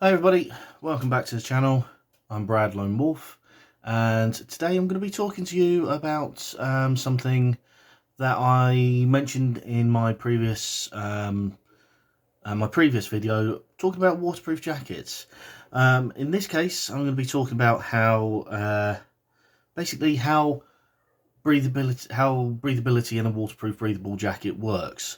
Hi everybody, welcome back to the channel. I'm Brad Lone Wolf, and today I'm going to be talking to you about something that I mentioned in my previous video, talking about waterproof jackets. In this case, I'm going to be talking about how basically how breathability in a waterproof breathable jacket works.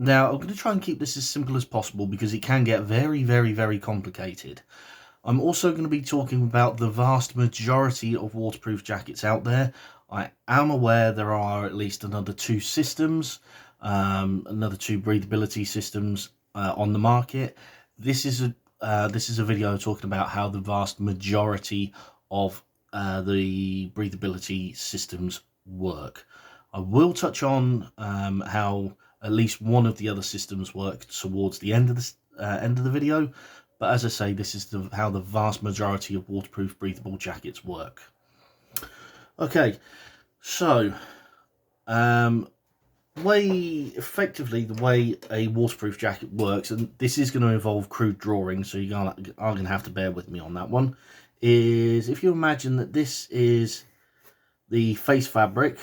Now, I'm going to try and keep this as simple as possible because it can get very complicated. I'm also going to be talking about the vast majority of waterproof jackets out there. I am aware there are at least another two systems, another two breathability systems on the market. This is a video talking about how the vast majority of the breathability systems work. I will touch on how at least one of the other systems work towards the end of the video, but as I say, this is how the vast majority of waterproof breathable jackets work. Okay, so the way a waterproof jacket works, and this is going to involve crude drawing, so you are going to have to bear with me on that one, is if you imagine that this is the face fabric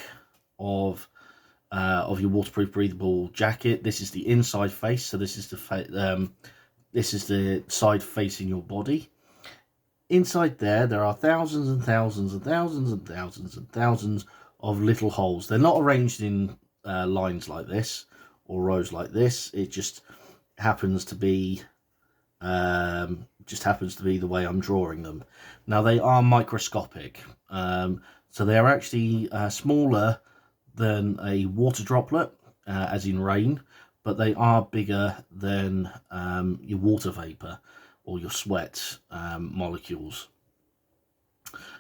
of your waterproof breathable jacket. This is the inside face, so this is the side facing your body. Inside there are thousands and thousands and thousands and thousands and thousands of little holes. They're not arranged in lines like this or rows like this. It just happens to be the way I'm drawing them. Now they are microscopic, so they are actually smaller than a water droplet, as in rain, but they are bigger than your water vapor or your sweat molecules.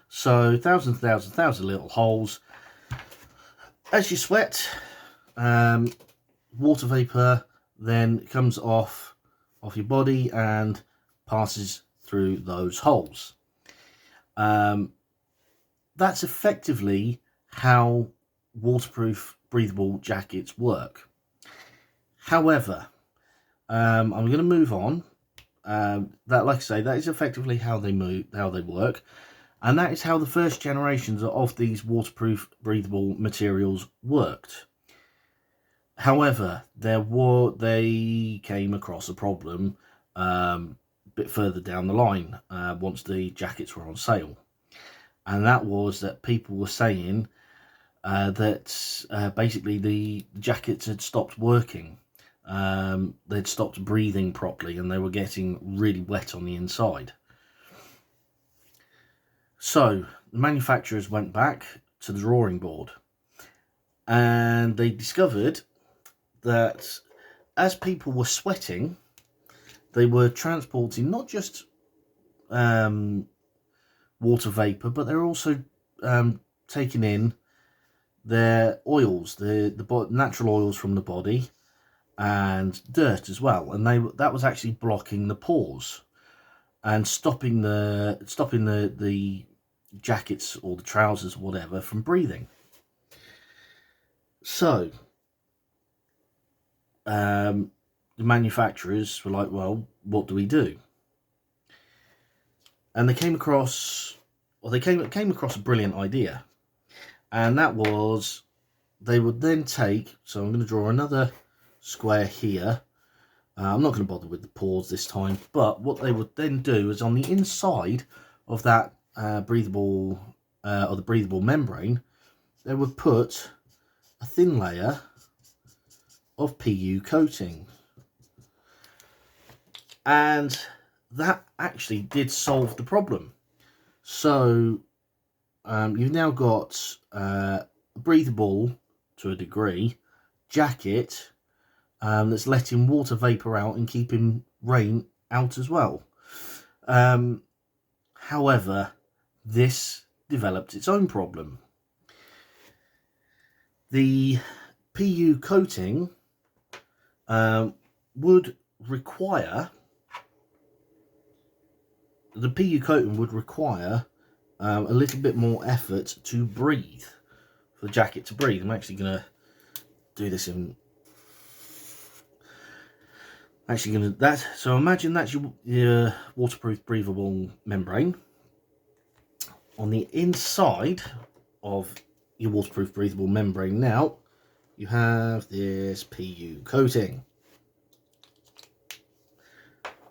So thousands of little holes. As you sweat, water vapor then comes off your body and passes through those holes. That's effectively how waterproof breathable jackets work. However, I'm going to move on. That, like I say, that is effectively how they work, and that is how the first generations of these waterproof breathable materials worked. However, they came across a problem a bit further down the line once the jackets were on sale, and that was that people were saying that basically the jackets had stopped working. They'd stopped breathing properly and they were getting really wet on the inside. So the manufacturers went back to the drawing board and they discovered that as people were sweating, they were transporting not just water vapor, but they were also taking in their oils, the natural oils from the body, and dirt as well, and that was actually blocking the pores and stopping the jackets or the trousers or whatever from breathing. So the manufacturers were like, well, what do we do? And they came across a brilliant idea. And that was, they would then take, so I'm going to draw another square here. I'm not going to bother with the pores this time, but what they would then do is on the inside of that breathable membrane, they would put a thin layer of PU coating. And that actually did solve the problem. So you've now got a breathable, to a degree, jacket that's letting water vapor out and keeping rain out as well. However, this developed its own problem. The PU coating would require a little bit more effort to breathe, for the jacket to breathe. I'm actually going to do this in Actually going to that. So imagine that's your waterproof breathable membrane. On the inside of your waterproof breathable membrane now, you have this PU coating.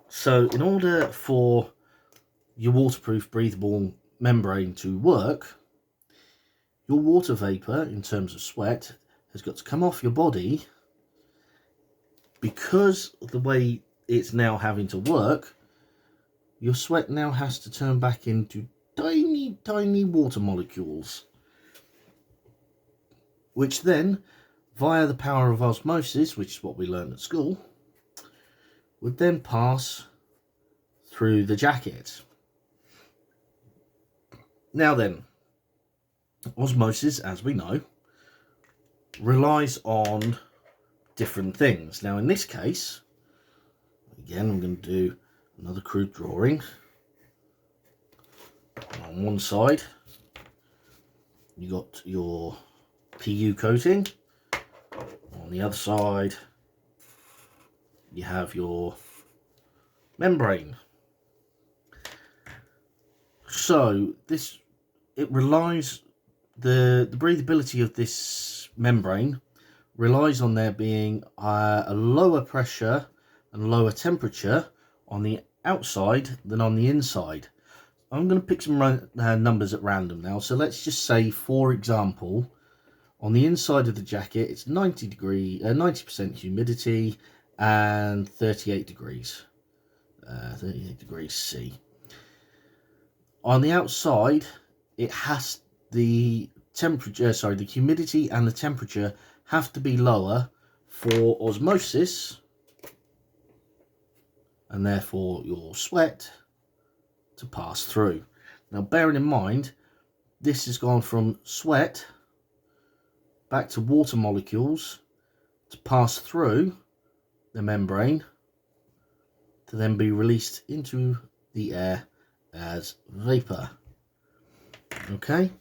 So in order for your waterproof breathable membrane to work, your water vapor, in terms of sweat, has got to come off your body. Because of the way it's now having to work, your sweat now has to turn back into tiny water molecules, which then, via the power of osmosis, which is what we learned at school, would then pass through the jacket. Now then, osmosis, as we know, relies on different things. Now in this case, again, I'm going to do another crude drawing. On one side, you got your PU coating. On the other side, you have your membrane. So it relies, the breathability of this membrane relies on there being a lower pressure and lower temperature on the outside than on the inside. I'm going to pick some numbers at random now. So let's just say, for example, on the inside of the jacket, it's 90% humidity and 38 degrees C. On the outside, it has the humidity and the temperature have to be lower for osmosis, and therefore your sweat to pass through. Now, bearing in mind, this has gone from sweat back to water molecules to pass through the membrane to then be released into the air as vapor. Okay,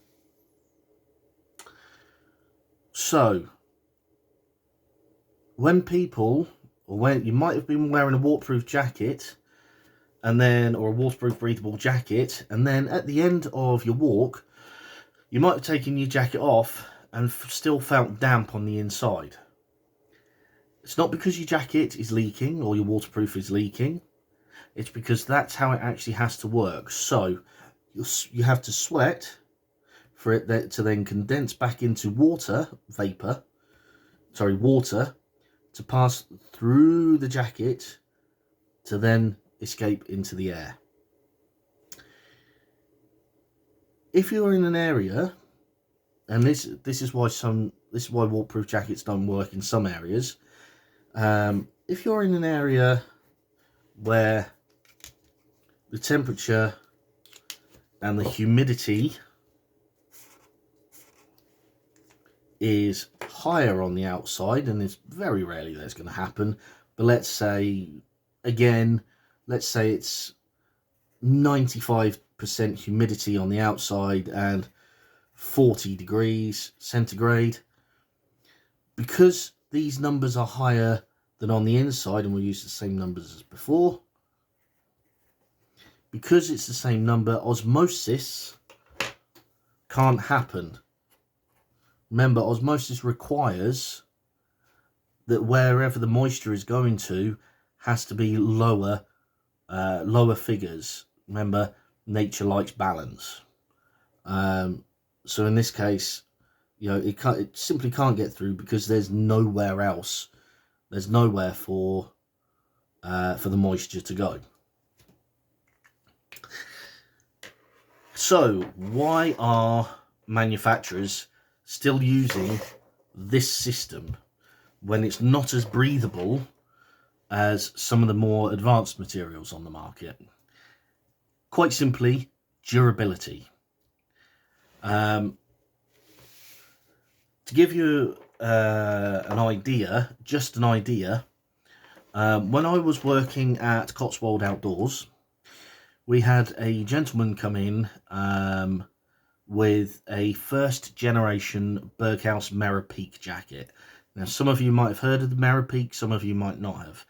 so when you might have been wearing a waterproof jacket, and then, or a waterproof breathable jacket, and then at the end of your walk, you might have taken your jacket off and still felt damp on the inside. It's not because your jacket is leaking or your waterproof is leaking. It's because that's how it actually has to work. So you have to sweat for it to then condense back into water to pass through the jacket to then escape into the air. If you're in an area, and this is why waterproof jackets don't work in some areas. If you're in an area where the temperature and the humidity is higher on the outside, and it's very rarely that's going to happen, but let's say it's 95% humidity on the outside and 40 degrees centigrade. Because these numbers are higher than on the inside, and we'll use the same numbers as before, because it's the same number, osmosis can't happen. Remember, osmosis requires that wherever the moisture is going to has to be lower figures. Remember, nature likes balance. So in this case, it simply can't get through because there's nowhere else. There's nowhere for the moisture to go. So why are manufacturers still using this system when it's not as breathable as some of the more advanced materials on the market? Quite simply, durability. To give you an idea, when I was working at Cotswold Outdoors, we had a gentleman come in with a first generation Berghaus Mera Peak jacket. Now, some of you might have heard of the Mera Peak, some of you might not have.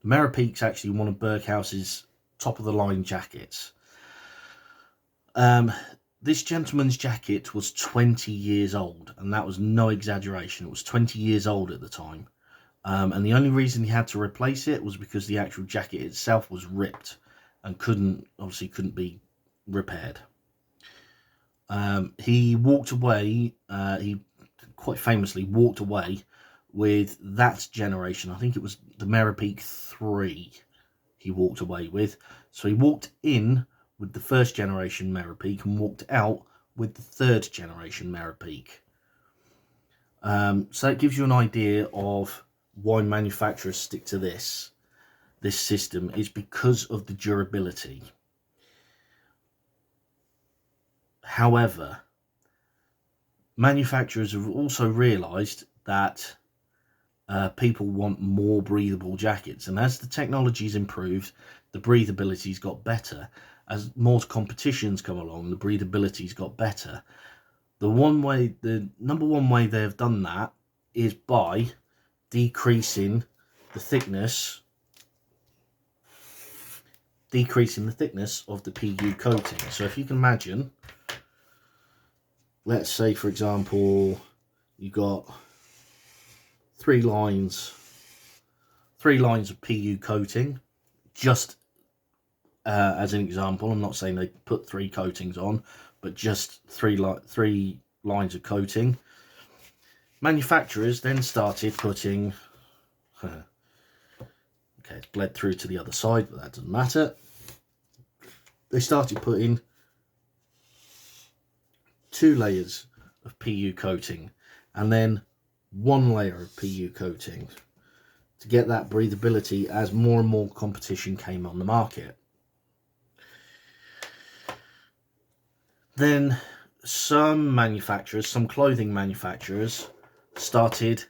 The Merapeak's actually one of Berkhouse's top of the line jackets. This gentleman's jacket was 20 years old, and that was no exaggeration. It was 20 years old at the time. And the only reason he had to replace it was because the actual jacket itself was ripped and couldn't be repaired. He walked away, he quite famously walked away with that generation. I think it was the Merapeak 3 he walked away with. So he walked in with the first generation Merapeak and walked out with the third generation Merapeak. So it gives you an idea of why manufacturers stick to this system, is because of the durability. However, manufacturers have also realized that people want more breathable jackets, and as the technology's improved, the breathability's got better. As more competitions come along, the breathability's got better. The number one way they've done that is by decreasing the thickness of the PU coating. So if you can imagine, let's say for example you got three lines of PU coating, just as an example. I'm not saying they put 3 coatings on, but just three lines of coating. Manufacturers then started putting okay, it's bled through to the other side, but that doesn't matter. They started putting 2 layers of PU coating and then 1 layer of PU coating to get that breathability as more and more competition came on the market. Then some clothing manufacturers started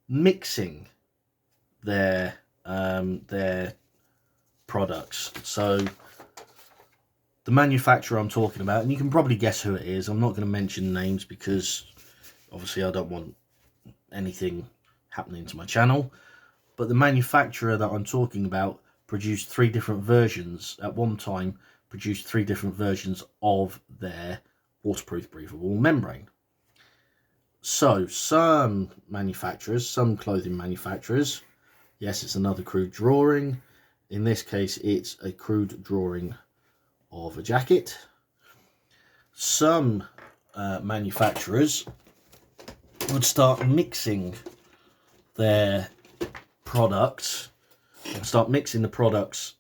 mixing their products. So the manufacturer I'm talking about, and you can probably guess who it is, I'm not going to mention names because obviously I don't want anything happening to my channel, but the manufacturer that I'm talking about produced 3 different versions at one time, produced 3 different versions of their waterproof breathable membrane. So some clothing manufacturers, yes, it's another crude drawing. In this case, it's a crude drawing of a jacket. Some manufacturers would start mixing their products, the products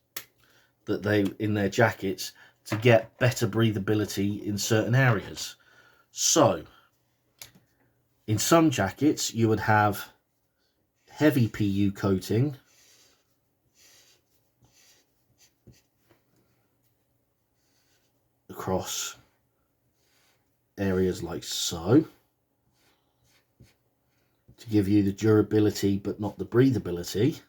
that they in their jackets to get better breathability in certain areas. So in some jackets you would have heavy PU coating across areas like so to give you the durability but not the breathability.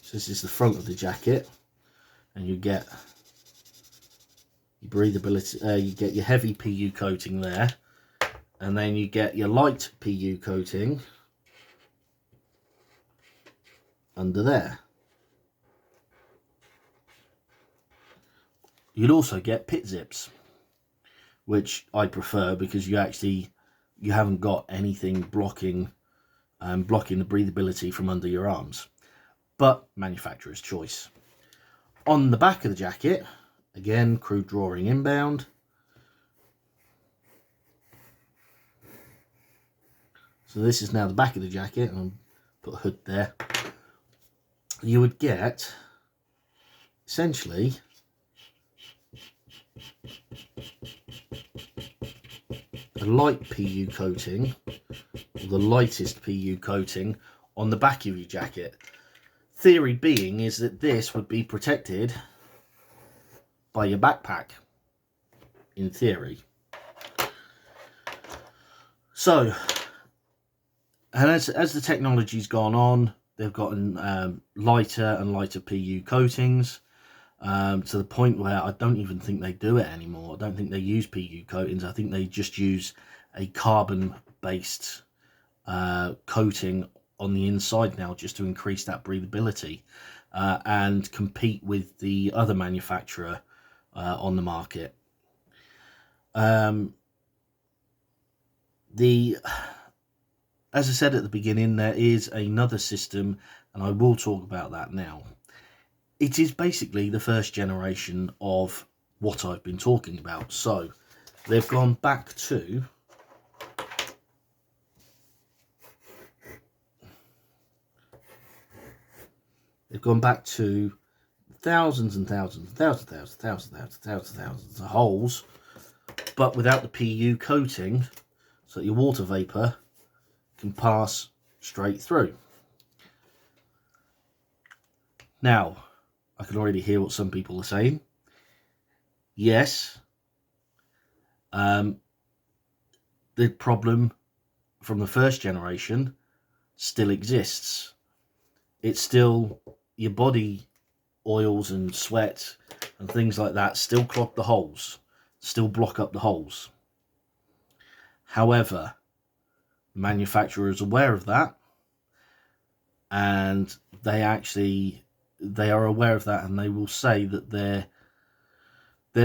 So this is the front of the jacket, and you get your breathability, you get your heavy PU coating there, and then you get your light PU coating under there. You'd also get pit zips, which I prefer because you haven't got anything blocking the breathability from under your arms. But manufacturer's choice. On the back of the jacket, again, crude drawing inbound. So this is now the back of the jacket, and I'll put a hood there. You would get essentially a light PU coating, or the lightest PU coating on the back of your jacket. Theory being is that this would be protected by your backpack, in theory. So, and as the technology's gone on, they've gotten lighter and lighter PU coatings. to the point where I don't even think they do it anymore. I don't think they use PU coatings. I think they just use a carbon-based coating on the inside now, just to increase that breathability and compete with the other manufacturer on the market. As I said at the beginning, there is another system, and I will talk about that now. It is basically the first generation of what I've been talking about. So they've gone back to thousands and thousands and thousands of holes, but without the PU coating, so that your water vapor can pass straight through. Now, I can already hear what some people are saying. Yes, the problem from the first generation still exists. It's still, your body oils and sweat and things like that still clog the holes, still block up the holes. However, the manufacturer is aware of that, and they are aware of that, and they will say that their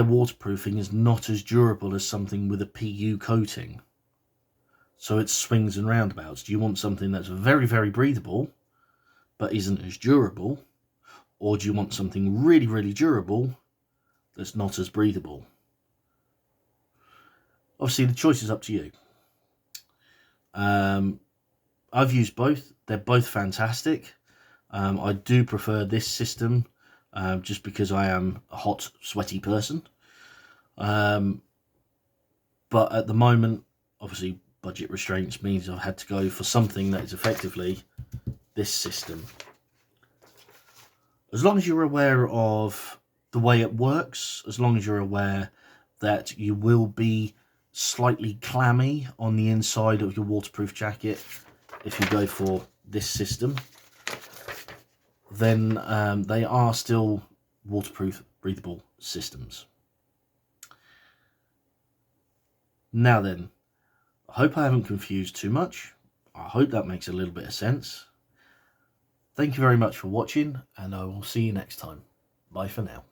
waterproofing is not as durable as something with a PU coating. So it swings and roundabouts. Do you want something that's very, very breathable but isn't as durable, or do you want something really, really durable that's not as breathable? Obviously, the choice is up to you. I've used both. They're both fantastic. I do prefer this system just because I am a hot, sweaty person. But at the moment, obviously, budget restraints means I've had to go for something that is effectively this system. As long as you're aware of the way it works, as long as you're aware that you will be slightly clammy on the inside of your waterproof jacket if you go for this system, then they are still waterproof, breathable systems. Now then, I hope I haven't confused too much. I hope that makes a little bit of sense. Thank you very much for watching, and I will see you next time. Bye for now.